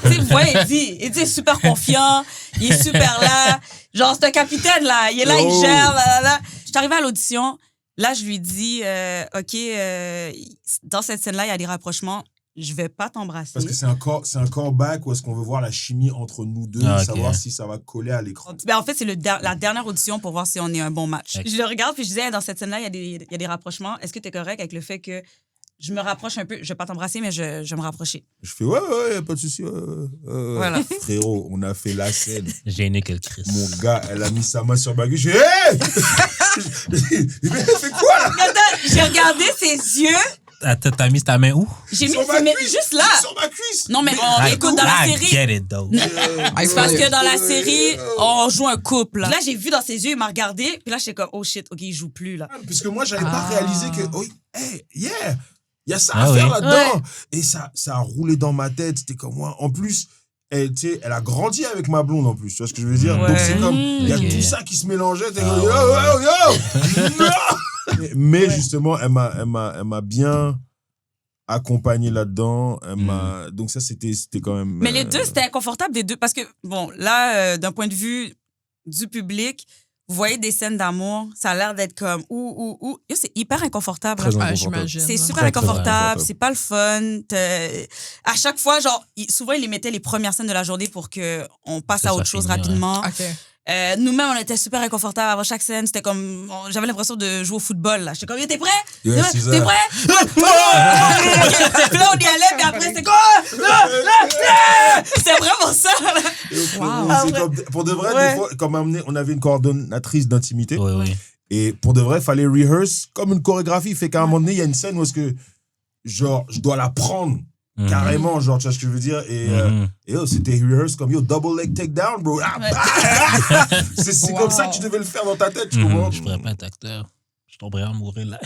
Tu sais, vous voyez, il dit super confiant, il est super là. Genre, c'est un capitaine, là. Il est là, il gère, là. Je suis arrivée à l'audition. Là, je lui dis, OK, dans cette scène-là, il y a des rapprochements. Je vais pas t'embrasser. Parce que c'est un callback où est-ce qu'on veut voir la chimie entre nous deux, savoir si ça va coller à l'écran. Ben, en fait, c'est la dernière audition pour voir si on est un bon match. Okay. Je le regarde puis je disais, dans cette scène-là, il y a des rapprochements. Est-ce que tu es correct avec le fait que je me rapproche un peu? Je vais pas t'embrasser, mais je vais me rapprocher. Je fais, ouais, pas de souci. Voilà. Frérot, on a fait la scène. Gêné que le Christ. Mon gars, elle a mis sa main sur ma gueule. Je fais, hey! Il fait quoi, là? J'ai regardé ses yeux. T'as mis ta main où? J'ai mis juste là. Sur ma cuisse. Non, mais écoute, dans la série. Get it, though. C'est parce que dans la série, on joue un couple. Là, j'ai vu dans ses yeux, il m'a regardé. Puis là, j'étais comme, oh shit, OK, il joue plus, là. Parce que moi, j'avais pas réalisé que, oh, hey, yeah, il y a ça à faire là-dedans. Ouais. Et ça a roulé dans ma tête. C'était comme moi. En plus, elle a grandi avec ma blonde, en plus. Tu vois ce que je veux dire? Ouais. Donc, c'est comme, il y a tout ça qui se mélangeait. T'es comme, yo! Mais justement, elle m'a bien accompagné là-dedans. Donc ça, c'était quand même... Mais les deux, c'était inconfortable des deux. Parce que, bon, là, d'un point de vue du public, vous voyez des scènes d'amour, ça a l'air d'être comme c'est hyper inconfortable. Très inconfortable. C'est super inconfortable, c'est pas le fun. À chaque fois, genre, souvent, ils les mettaient les premières scènes de la journée pour qu'on passe à autre chose rapidement. Ouais. Okay. Nous-mêmes, on était super inconfortables avant chaque scène. C'était comme... J'avais l'impression de jouer au football, là. J'étais comme, t'es prêt? Yes, t'es prêt? Puis là, on y allait, puis après, c'était quoi? C'était vraiment ça, là. C'est comme, pour de vrai, des fois, comme on avait une coordonnatrice d'intimité. Oui. Et pour de vrai, il fallait rehearse comme une chorégraphie. Fait qu'à un moment donné, il y a une scène où est-ce que, genre, je dois la prendre. Carrément, genre, tu vois ce que je veux dire? Et c'était rehearse comme, double leg takedown, bro. C'est comme ça que tu devais le faire dans ta tête, tu comprends? Je pourrais pas être acteur. Je tomberais à mourir là.